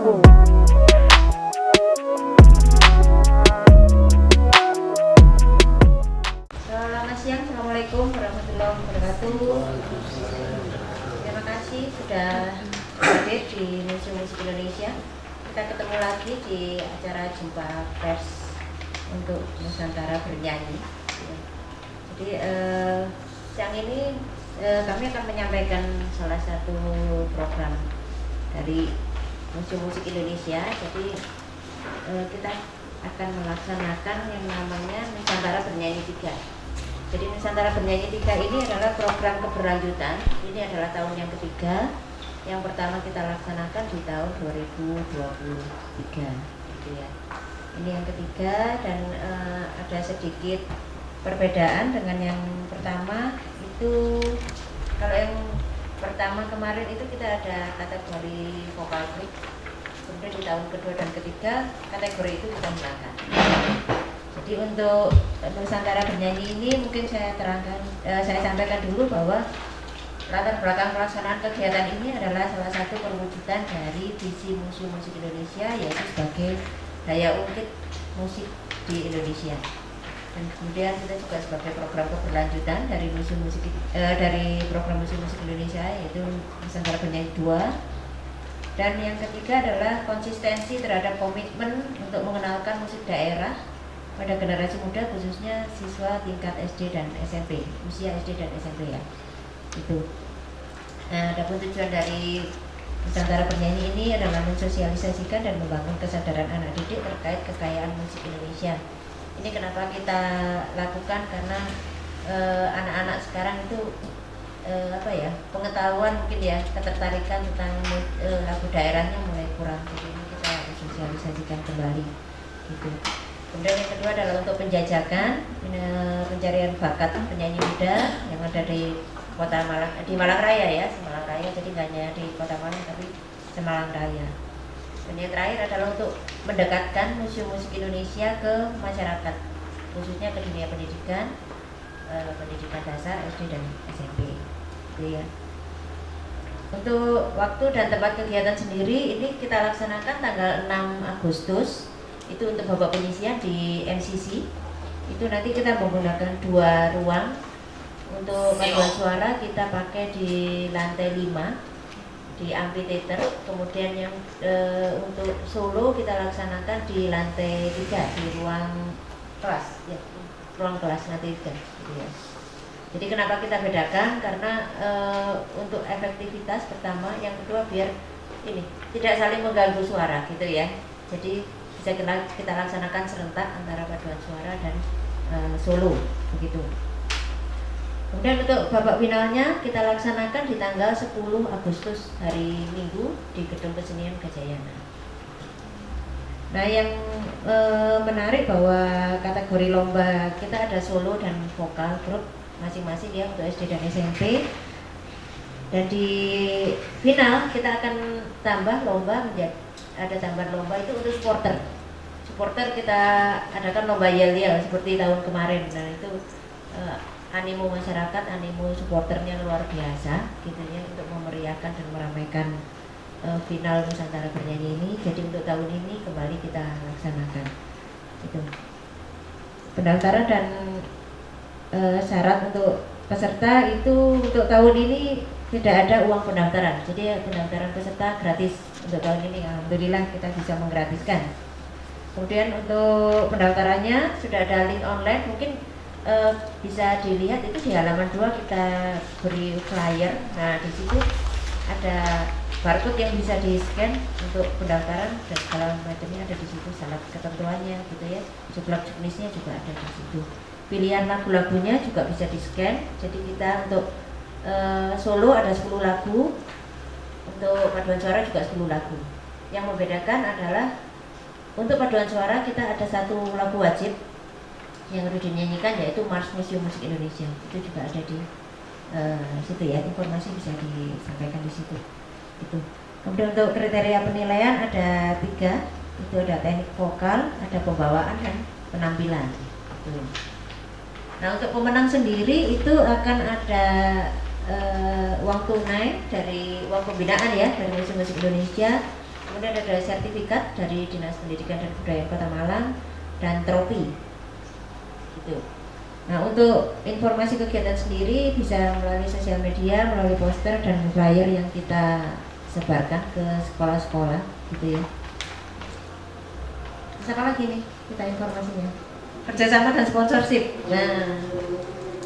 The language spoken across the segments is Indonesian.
Selamat siang, Assalamualaikum warahmatullahi wabarakatuh. Terima kasih sudah hadir di Museum Musik Indonesia. Kita ketemu lagi di acara jumpa pers untuk Nusantara Bernyanyi. Jadi siang ini kami akan menyampaikan salah satu program dari Museum Musik Indonesia. Jadi kita akan melaksanakan yang namanya Nusantara Bernyanyi 3. Jadi Nusantara Bernyanyi 3 ini adalah program keberlanjutan. Ini adalah tahun yang ketiga. Yang pertama kita laksanakan di tahun 2023 gitu ya. Ini yang ketiga dan ada sedikit perbedaan dengan yang pertama. Itu kalau yang pertama kemarin itu kita ada kategori vokal group. Kemudian di tahun kedua dan ketiga kategori itu kita hilangkan. Jadi untuk Nusantara Bernyanyi ini mungkin saya sampaikan dulu bahwa latar belakang pelaksanaan kegiatan ini adalah salah satu perwujudan dari visi Museum Musik Indonesia, yaitu sebagai daya ungkit musik di Indonesia. Dan kemudian kita juga sebagai program keberlanjutan dari program Museum Musik Indonesia, yaitu Nusantara Bernyanyi 2. Dan yang ketiga adalah konsistensi terhadap komitmen untuk mengenalkan musik daerah pada generasi muda, khususnya siswa tingkat SD dan SMP, usia SD dan SMP ya. Itu. Nah, adapun tujuan dari Nusantara Bernyanyi ini adalah mensosialisasikan dan membangun kesadaran anak didik terkait kekayaan musik Indonesia. Ini kenapa kita lakukan, karena anak-anak sekarang itu pengetahuan mungkin ya, ketertarikan tentang lagu daerahnya mulai kurang. Jadi ini kita sosialisasikan kembali gitu. Kemudian yang kedua adalah untuk penjajakan pencarian bakat penyanyi muda yang ada di Kota Malang, di Malang Raya ya, Malang Raya. Jadi nggak hanya di Kota Malang tapi Malang Raya. Dan yang terakhir adalah untuk mendekatkan Museum Musik Indonesia ke masyarakat, khususnya ke dunia pendidikan, pendidikan dasar SD dan SMP. Gitu ya. Untuk waktu dan tempat kegiatan sendiri ini kita laksanakan tanggal 6 Agustus. Itu untuk babak penyisian di MCC. Itu nanti kita menggunakan 2 ruang. Untuk paduan suara kita pakai di lantai 5 di amphitheater. Kemudian yang untuk solo kita laksanakan di lantai 3 di ruang kelas ya. Ruang kelas lantai 3 gitu ya. Jadi kenapa kita bedakan? Karena untuk efektivitas pertama, yang kedua biar ini tidak saling mengganggu suara gitu ya. Jadi bisa kita laksanakan serentak antara paduan suara dan solo begitu. Kemudian untuk babak finalnya kita laksanakan di tanggal 10 Agustus hari Minggu di Gedung Kesenian Gajayana. Nah, yang menarik bahwa kategori lomba kita ada solo dan vokal grup masing-masing ya untuk SD dan SMP. Dan di final kita akan tambah lomba, ada tambahan lomba itu untuk supporter. Supporter kita adakan lomba yel-yel seperti tahun kemarin. Nah, itu animo masyarakat, animo supporternya luar biasa gitu ya, untuk memeriahkan dan meramaikan final Nusantara Bernyanyi ini. Jadi untuk tahun ini kembali kita laksanakan. Itu. Pendaftaran dan syarat untuk peserta itu untuk tahun ini tidak ada uang pendaftaran. Jadi pendaftaran peserta gratis untuk tahun ini. Alhamdulillah kita bisa menggratiskan. Kemudian untuk pendaftarannya sudah ada link online, mungkin bisa dilihat itu di halaman 2 kita beri flyer. Nah, di situ ada barcode yang bisa di-scan untuk pendaftaran dan segala macamnya ada di situ, syarat ketentuannya gitu ya. Jumlah jenisnya juga ada di situ. Pilihan lagu-lagunya juga bisa di-scan. Jadi kita untuk solo ada 10 lagu, untuk paduan suara juga 10 lagu. Yang membedakan adalah untuk paduan suara kita ada 1 lagu wajib yang harus dinyanyikan, yaitu Mars Museum Musik Indonesia. Itu juga ada di situ ya, informasi bisa disampaikan di situ. Itu. Kemudian untuk kriteria penilaian ada 3, itu ada teknik vokal, ada pembawaan dan penampilan. Itu. Nah, untuk pemenang sendiri itu akan ada uang tunai dari uang pembinaan ya dari Museum Musik Indonesia Kemudian ada sertifikat dari Dinas Pendidikan dan Kebudayaan Kota Malang dan trofi. Gitu. Nah, untuk informasi kegiatan sendiri bisa melalui sosial media, melalui poster dan flyer yang kita sebarkan ke sekolah-sekolah, gitu ya. Terus apa lagi nih kita informasinya? Kerjasama dan sponsorship. Nah,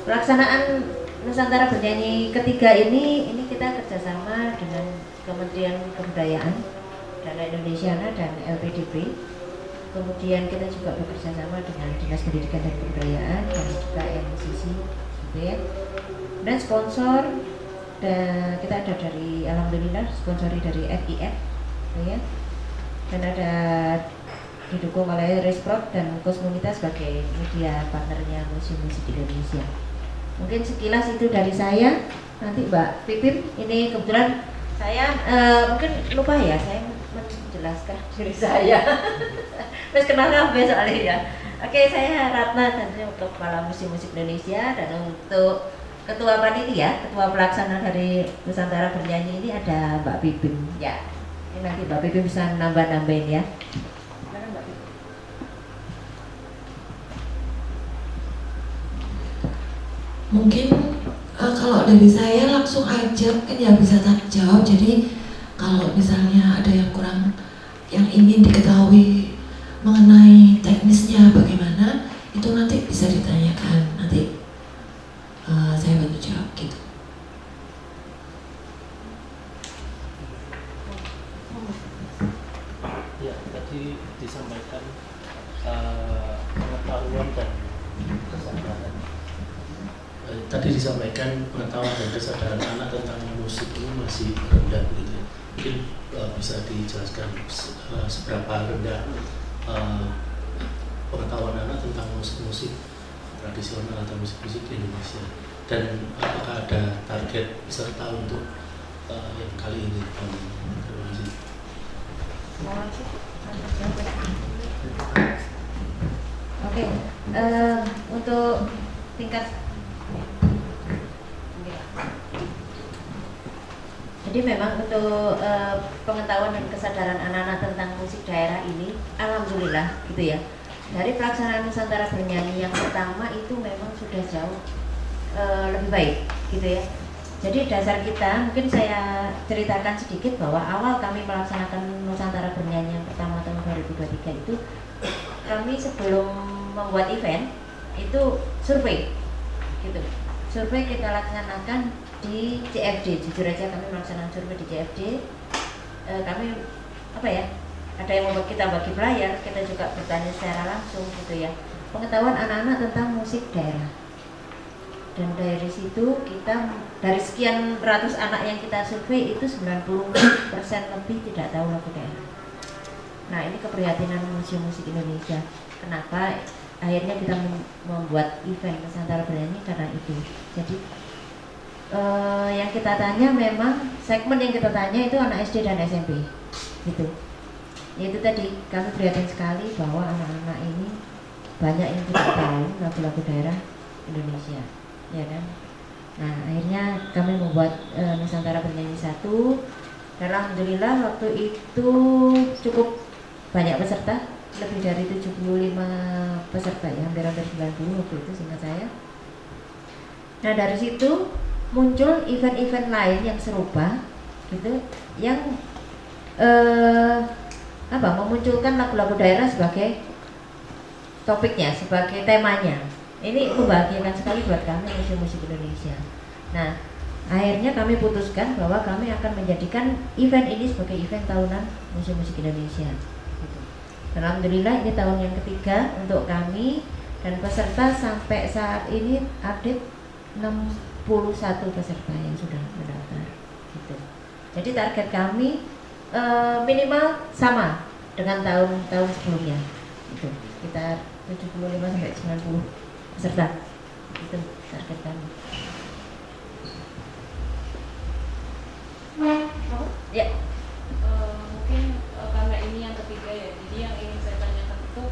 pelaksanaan Nusantara Bernyanyi ketiga ini kita kerjasama dengan Kementerian Kebudayaan, Dana Indonesiana dan LPDP. Kemudian kita juga bekerja sama dengan Dinas Pendidikan dan Kebudayaan dan juga MCC, gitu ya. Dan sponsor, dan kita ada dari, alhamdulillah sponsori dari FIF, gitu ya. Dan ada didukung oleh Resprod dan Kosmonita sebagai media partnernya Museum Musik Indonesia. Mungkin sekilas itu dari saya. Nanti Mbak Pipim, ini kebetulan saya mungkin lupa ya, saya menjelaskan diri saya. Terus kenal soalnya ya. Oke, saya Ratna tentunya untuk Kepala Museum Musik Indonesia, dan untuk Ketua Panitia, Ketua Pelaksana dari Nusantara Bernyanyi ini ada Mbak Pipim. Ya, ini nanti Mbak Pipim bisa nambah-nambahin ya. Mana Mbak Pipim? Mungkin kalau dari saya langsung aja, mungkin ya bisa jawab. Jadi kalau misalnya ada yang kurang, yang ingin diketahui mengenai teknisnya bagaimana, itu nanti bisa ditanyakan, nanti saya bantu jawab gitu. Ya, tadi disampaikan pengetahuan dan kesadaran. Tadi disampaikan pengetahuan dan kesadaran anak tentang musik ini masih rendah, gitu. Mungkin bisa dijelaskan seberapa rendah pengetahuan anak tentang musik-musik tradisional atau musik-musik di Indonesia, dan apakah ada target peserta untuk yang kali ini? Terima kasih. Oke, untuk tingkat, jadi memang untuk pengetahuan dan kesadaran anak-anak tentang musik daerah ini, alhamdulillah gitu ya. Dari pelaksanaan Nusantara Bernyanyi yang pertama itu memang sudah jauh lebih baik gitu ya. Jadi dasar kita, mungkin saya ceritakan sedikit bahwa awal kami melaksanakan Nusantara Bernyanyi yang pertama tahun 2023 itu, kami sebelum membuat event itu survei gitu. Survei kita laksanakan di CFD, jujur aja kami melaksanakan survei di CFD. Kami apa ya, ada yang membuat kita bagi flyer, kita juga bertanya secara langsung gitu ya, pengetahuan anak-anak tentang musik daerah. Dan dari situ kita, dari sekian ratus anak yang kita survei itu 90% lebih tidak tahu lagu daerah. Nah, ini keprihatinan Museum Musik Indonesia. Kenapa akhirnya kita membuat event Nusantara Bernyanyi, karena itu. Jadi yang kita tanya, memang segmen yang kita tanya itu anak SD dan SMP gitu. Yaitu tadi kami prihatin sekali bahwa anak-anak ini banyak yang tidak tahu lagu-lagu daerah Indonesia, ya kan? Nah, akhirnya kami membuat Nusantara Bernyanyi 1, dan alhamdulillah waktu itu cukup banyak peserta, lebih dari 75 peserta ya, hampir 90 waktu itu seingat saya. Nah, dari situ muncul event-event lain yang serupa gitu, yang memunculkan lagu-lagu daerah sebagai topiknya, sebagai temanya. Ini membahagiakan sekali buat kami Museum Musik Indonesia. Nah, akhirnya kami putuskan bahwa kami akan menjadikan event ini sebagai event tahunan Museum Musik Indonesia gitu. Alhamdulillah ini tahun yang ketiga untuk kami, dan peserta sampai saat ini update 61 peserta yang sudah mendaftar gitu. Jadi target kami minimal sama dengan tahun-tahun sebelumnya itu, sekitar 75 sampai 90 peserta, itu target kami. Ya. Mungkin karena ini yang ketiga ya, jadi yang ingin saya tanyakan itu,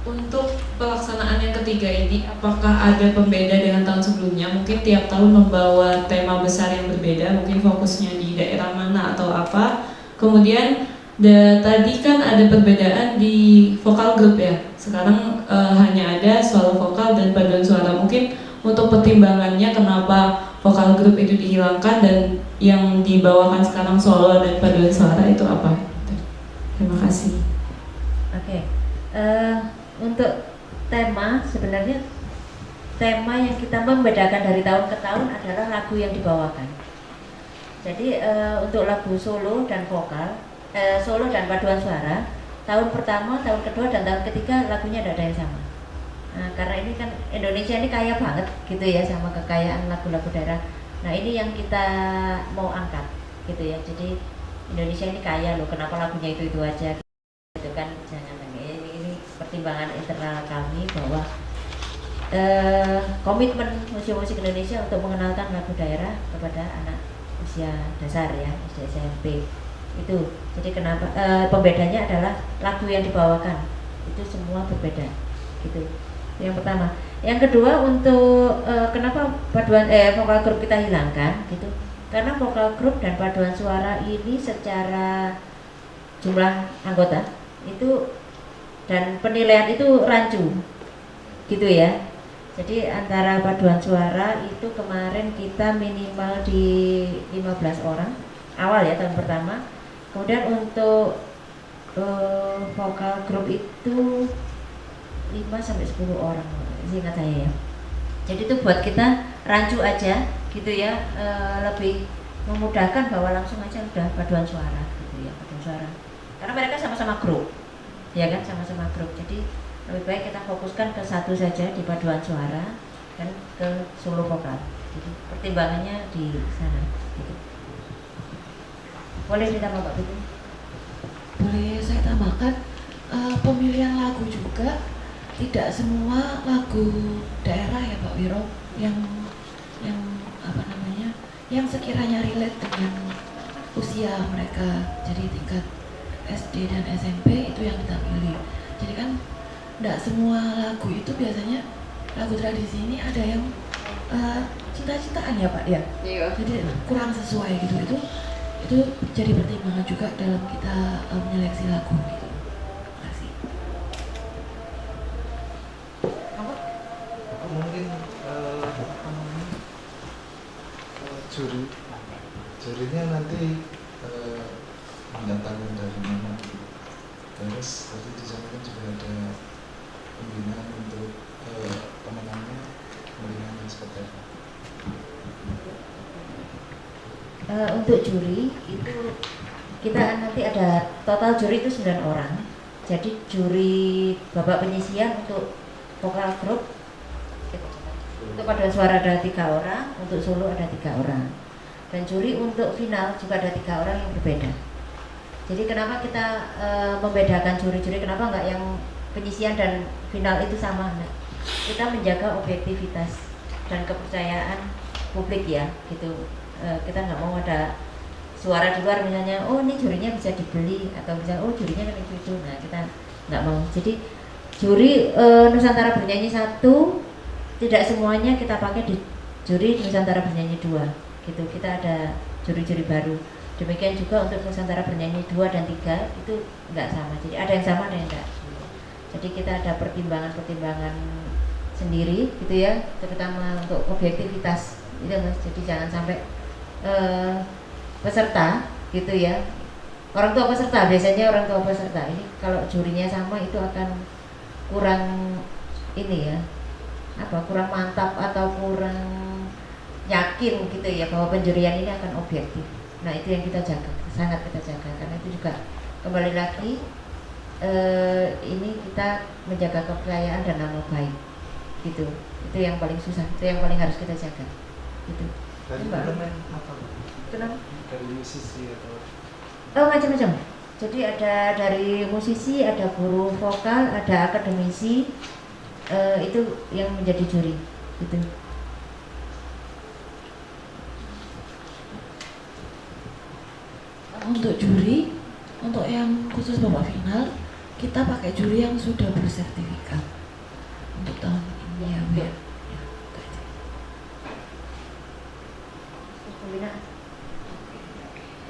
untuk pelaksanaan yang ketiga ini apakah ada pembeda dengan tahun sebelumnya? Mungkin tiap tahun membawa tema besar yang berbeda, mungkin fokusnya di daerah mana atau apa. Kemudian tadi kan ada perbedaan di vokal grup ya. Sekarang hanya ada solo vokal dan paduan suara. Mungkin untuk pertimbangannya kenapa vokal grup itu dihilangkan dan yang dibawakan sekarang solo dan paduan suara itu apa? Terima kasih. Oke. Untuk tema, sebenarnya tema yang kita membedakan dari tahun ke tahun adalah lagu yang dibawakan. Jadi untuk lagu solo dan vokal, solo dan paduan suara, tahun pertama, tahun kedua, dan tahun ketiga lagunya tidak ada yang sama. Nah, karena ini kan Indonesia ini kaya banget gitu ya sama kekayaan lagu-lagu daerah. Nah ini yang kita mau angkat gitu ya. Jadi Indonesia ini kaya loh, kenapa lagunya itu aja gitu kan? Jangan ini pertimbangan internal kami bahwa komitmen musik Indonesia untuk mengenalkan lagu daerah kepada anak usia dasar ya, usia SMP itu. Jadi kenapa pembedanya adalah lagu yang dibawakan itu semua berbeda gitu. Yang pertama. Yang kedua, untuk kenapa paduan vokal grup kita hilangkan gitu, karena vokal grup dan paduan suara ini secara jumlah anggota itu dan penilaian itu rancu gitu ya. Jadi antara paduan suara itu kemarin kita minimal di 15 orang awal ya, tahun pertama. Kemudian untuk vokal grup itu 5-10 orang, seingat saya ya. Jadi itu buat kita rancu aja gitu ya, lebih memudahkan bahwa langsung aja udah paduan suara gitu ya, paduan suara. Karena mereka sama-sama grup, ya kan, sama-sama grup. Jadi lebih baik kita fokuskan ke satu saja di paduan suara dan ke solo vokal. Jadi pertimbangannya di sana. Gitu. Boleh ditambah Pak Pitu? Boleh saya tambahkan, pemilihan lagu juga tidak semua lagu daerah ya Pak Wiro yang apa namanya, yang sekiranya relate dengan usia mereka. Jadi tingkat SD dan SMP itu yang kita pilih. Jadi kan tidak semua lagu itu biasanya lagu tradisi ini ada yang cinta-cintaan ya Pak ya. Iya. Jadi kurang sesuai gitu. Itu jadi pertimbangan juga dalam kita menyeleksi lagu gitu. Mungkin jurinya nanti mendatangkan dari mana gitu. Terus tadi disampaikan juga ada pembinaan untuk pemenangnya, pembinaan seperti apa? Untuk juri itu kita nanti ada total juri itu 9 orang. Jadi juri babak penyisian untuk vokal grup, untuk paduan suara ada 3 orang, untuk solo ada 3 orang, dan juri untuk final juga ada 3 orang yang berbeda. Jadi kenapa kita membedakan juri-juri, kenapa nggak yang penyisian dan final itu sama? Nah, kita menjaga objektivitas dan kepercayaan publik ya gitu. Kita nggak mau ada suara di luar misalnya, oh ini jurinya bisa dibeli, atau misalnya oh jurinya kan itu. Nah kita nggak mau. Jadi juri Nusantara Bernyanyi 1 tidak semuanya kita pakai di juri Nusantara Bernyanyi 2 gitu. Kita ada juri-juri baru. Demikian juga untuk Nusantara Bernyanyi 2 dan 3 itu nggak sama. Jadi ada yang sama, ada yang enggak. Jadi kita ada pertimbangan-pertimbangan sendiri gitu ya, terutama untuk objektivitas itu Mas. Jadi jangan sampai peserta gitu ya, orang tua peserta, biasanya orang tua peserta ini kalau jurinya sama itu akan kurang ini ya, kurang mantap atau kurang yakin gitu ya bahwa penjurian ini akan objektif. Nah itu yang kita jaga, sangat kita jaga, karena itu juga kembali lagi ini kita menjaga kepercayaan dan nama baik gitu. Itu yang paling susah, itu yang paling harus kita jaga gitu. Dari elemen apa? Kenapa? Dari musisi atau? Oh macam-macam. Jadi ada dari musisi, ada guru vokal, ada akademisi, itu yang menjadi juri gitu. Untuk juri, untuk yang khusus babak final, kita pakai juri yang sudah bersertifikat untuk tahun ini ya Bu.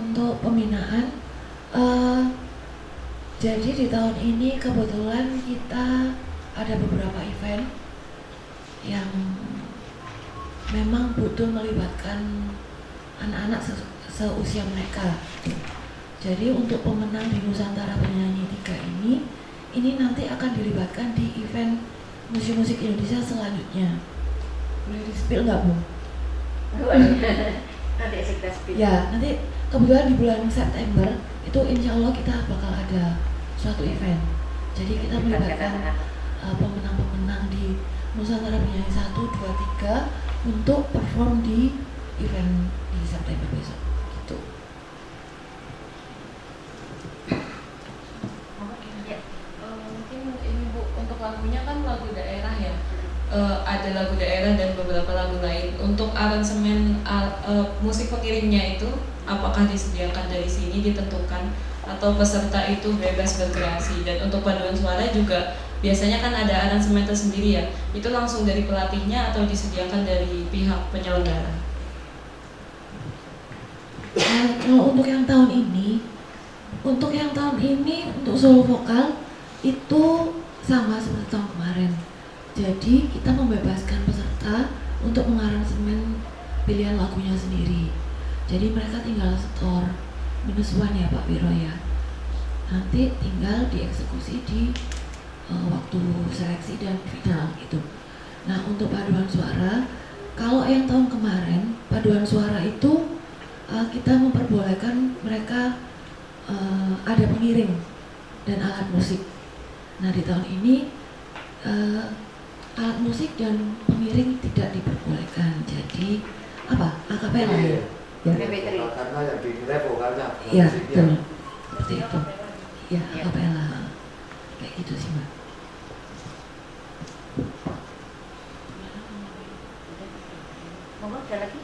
Untuk pembinaan Jadi di tahun ini kebetulan kita ada beberapa event yang memang butuh melibatkan anak-anak seusia mereka. Jadi untuk pemenang di Nusantara Penyanyi 3 ini nanti akan dilibatkan di event musik-musik Indonesia selanjutnya. Boleh di-spill nggak, Bu? Nanti kita speak. Ya, nanti kebetulan di bulan September itu insya Allah kita bakal ada suatu event. Jadi kita melibatkan pemenang-pemenang di Nusantara Penyanyi 1, 2, 3 untuk perform di event di September besok. Gitu. Mungkin ini Bu, untuk lagunya kan lagu daerah ya. Ada lagu daerah dan beberapa lagu lain. Untuk aransemen musik pengiringnya itu apakah disediakan dari sini ditentukan atau peserta itu bebas berkreasi? Dan untuk paduan suara juga biasanya kan ada aransemen tersendiri ya. Itu langsung dari pelatihnya atau disediakan dari pihak penyelenggara? Kalau untuk yang tahun ini untuk solo vokal itu sama seperti tahun kemarin. Jadi kita membebaskan peserta untuk mengaransemen pilihan lagunya sendiri. Jadi mereka tinggal setor -1 ya Pak Wiro ya. Nanti tinggal dieksekusi di waktu seleksi dan final gitu. Nah untuk paduan suara, kalau yang tahun kemarin paduan suara itu kita memperbolehkan mereka ada pengiring dan alat musik. Nah di tahun ini alat musik dan pengiring tidak diperbolehkan. Jadi apa? Akapela ya? Ya. Karena yang dinilai vokalnya. Ya, betul. Seperti itu. Ya, akapela. Kayak gitu sih, Mbak. Monggo ada lagi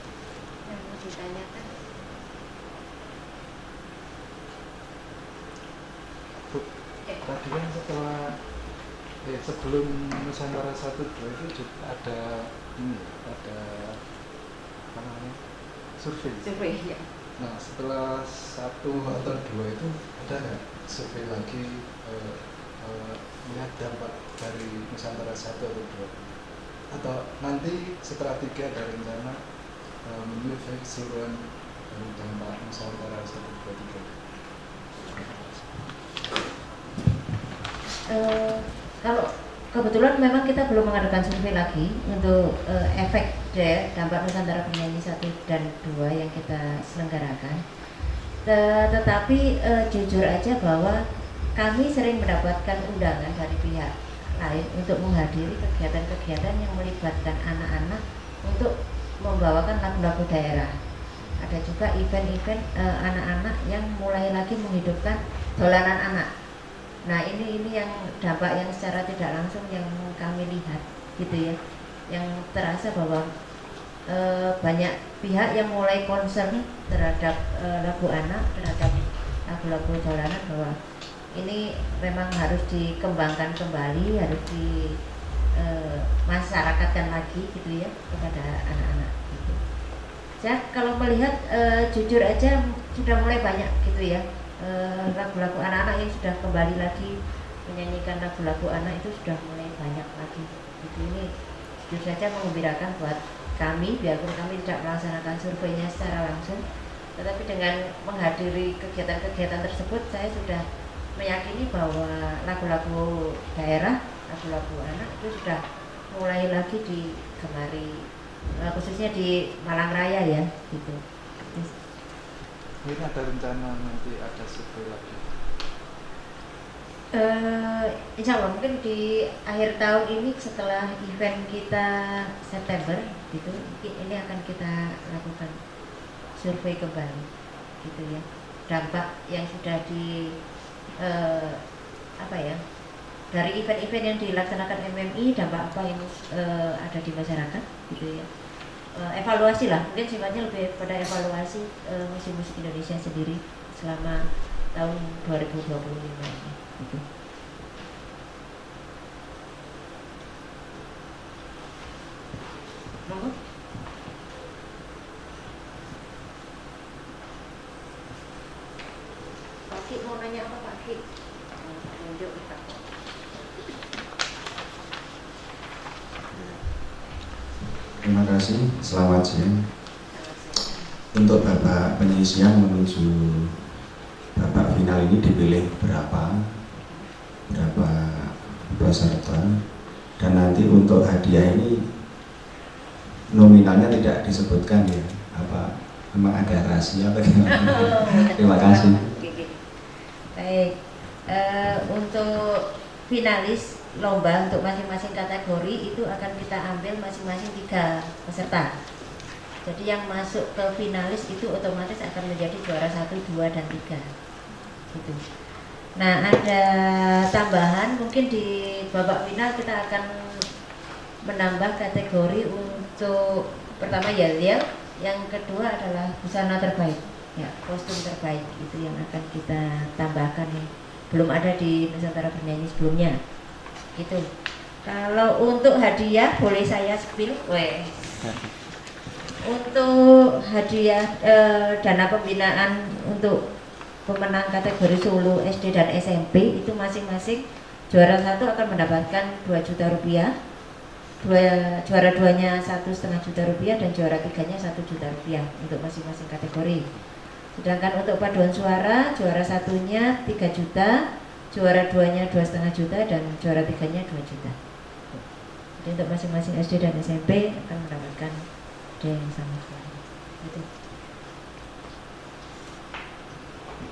yang mau ditanyakan? Tadi kan sebelum Nusantara 1, 2 itu juga ada apa namanya, survei. Survei ya. Nah setelah 1 atau 2 itu ada nggak survei lagi melihat dampak dari Nusantara 1 atau 2? Atau nanti setelah 3 ada rencana menyurvei keseluruhan dari dampak Nusantara 1, 2, 3? Kalau kebetulan memang kita belum mengadakan survei lagi untuk efek dampak Nusantara Penyanyi 1 dan 2 yang kita selenggarakan. Tetapi jujur aja bahwa kami sering mendapatkan undangan dari pihak lain untuk menghadiri kegiatan-kegiatan yang melibatkan anak-anak untuk membawakan lagu-lagu daerah. Ada juga event-event anak-anak yang mulai lagi menghidupkan dolanan anak. Nah ini yang dampak yang secara tidak langsung yang kami lihat gitu ya, yang terasa bahwa banyak pihak yang mulai concern terhadap lagu anak, terhadap lagu-lagu dolanan, bahwa ini memang harus dikembangkan kembali, harus di masyarakatkan lagi gitu ya kepada anak-anak gitu. Saya kalau melihat jujur aja sudah mulai banyak gitu ya lagu-lagu anak-anak yang sudah kembali lagi menyanyikan lagu-lagu anak, itu sudah mulai banyak lagi gitu. Ini jujur saja mengembirakan buat kami, biarpun kami tidak melaksanakan surveinya secara langsung, tetapi dengan menghadiri kegiatan-kegiatan tersebut saya sudah meyakini bahwa lagu-lagu daerah, lagu-lagu anak itu sudah mulai lagi digemari, khususnya di Malang Raya ya gitu. Ini ada rencana nanti ada survei lagi? Insya Allah mungkin di akhir tahun ini setelah event kita September gitu, ini akan kita lakukan survei kembali gitu ya, dampak yang sudah dari event-event yang dilaksanakan MMI, dampak apa yang ada di masyarakat gitu ya. Evaluasi lah, mungkin sifatnya lebih pada evaluasi musik-musik Indonesia sendiri selama tahun 2025 ini gitu. Monggo. Pak Ki mau nanya apa Pak Ki? menunjuk kita. Terima kasih, selamat siang. Untuk babak penyisian menuju babak final ini dipilih berapa peserta, dan nanti untuk hadiah ini nominalnya tidak disebutkan ya, apa memang ada rahasia atau gimana? Terima kasih. Baik, untuk finalis lomba untuk masing-masing kategori itu akan kita ambil masing-masing 3 peserta. Jadi yang masuk ke finalis itu otomatis akan menjadi juara 1, 2, dan 3 gitu. Nah, ada tambahan mungkin di babak final kita akan menambah kategori untuk pertama yel-yel, yang kedua adalah busana terbaik ya, kostum terbaik itu yang akan kita tambahkan nih, belum ada di Nusantara Bernyanyi sebelumnya gitu. Kalau untuk hadiah boleh saya spill, untuk hadiah dana pembinaan untuk pemenang kategori Solo SD dan SMP itu masing-masing juara 1 akan mendapatkan 2 juta rupiah, juara 2-nya 1,5 juta rupiah, dan juara 3-nya 1 juta rupiah untuk masing-masing kategori. Sedangkan untuk paduan suara juara 1-nya 3 juta, juara 2-nya 2,5 juta, dan juara 3-nya 2 juta. Jadi untuk masing-masing SD dan SMP akan mendapatkan hadiah yang sama sekali. Gitu.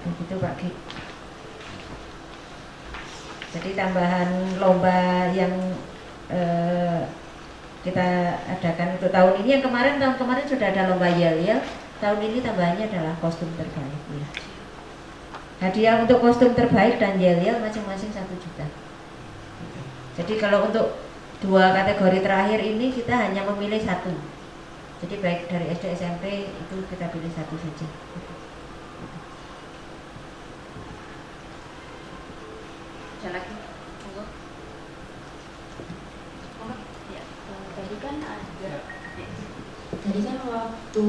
Begitu Pak Ki. Jadi tambahan lomba yang kita adakan untuk tahun ini, yang tahun kemarin sudah ada lomba yel-yel, tahun ini tambahannya adalah kostum terbaik ya. Hadiah untuk kostum terbaik dan yel-yel masing-masing 1 juta. Jadi kalau untuk 2 kategori terakhir ini kita hanya memilih 1. Jadi baik dari SD SMP itu kita pilih 1 saja. Ada lagi? Monggo. Ya. Tadi kan waktu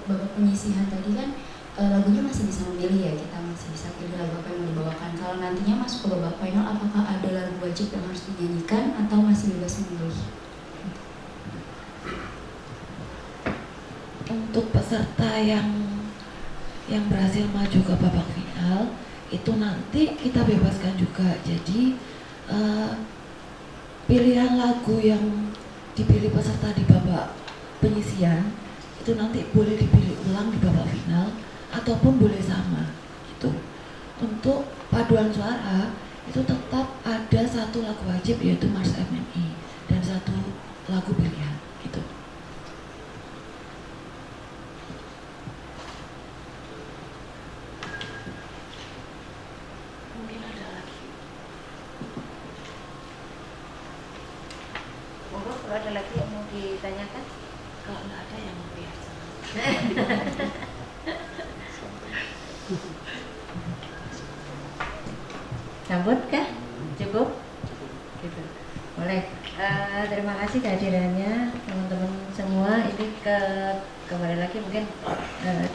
babak penyisihan tadi kan lagunya masih bisa memilih ya, kita masih bisa pilih lagu apa yang mau dibawakan. Kalau nantinya masuk ke babak final, apakah ada lagu wajib yang harus dinyanyikan atau masih bebas memilih? Untuk peserta yang berhasil maju ke babak final itu nanti kita bebaskan juga. Jadi pilihan lagu yang dipilih peserta di babak penyisian itu nanti boleh dipilih ulang di babak final ataupun boleh sama gitu. Untuk paduan suara itu tetap ada 1 lagu wajib yaitu Mars MNI dan 1 lagu pilihan gitu. Mungkin ada lagi. Monggo kalau ada lagi yang mau ditanyakan. Kalau nggak ada yang mau biasa. Sambut kah? Cukup? Gitu. Boleh. Terima kasih kehadirannya teman-teman semua. Ini kembali lagi mungkin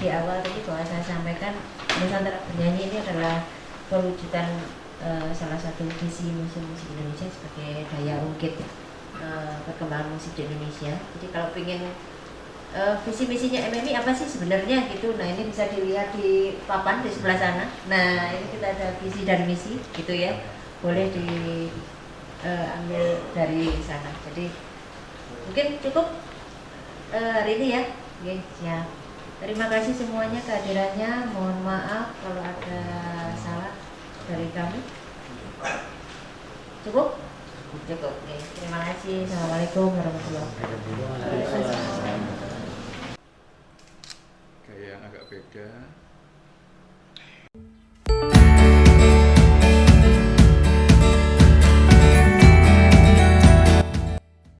di awal tadi bahwa saya sampaikan Nusantara Bernyanyi ini adalah perwujudan salah satu visi musik Indonesia sebagai daya ungkit perkembangan musik di Indonesia. Jadi kalau ingin visi misinya MMI apa sih sebenarnya gitu. Nah, ini bisa dilihat di papan di sebelah sana. Nah, ini kita ada visi dan misi gitu ya. Boleh diambil dari sana. Jadi mungkin cukup hari ini ya. Oke, siap. Terima kasih semuanya kehadirannya. Mohon maaf kalau ada salah dari kami. Cukup? Cukup. Oke, terima kasih. Assalamualaikum warahmatullahi wabarakatuh. Kayak yang agak beda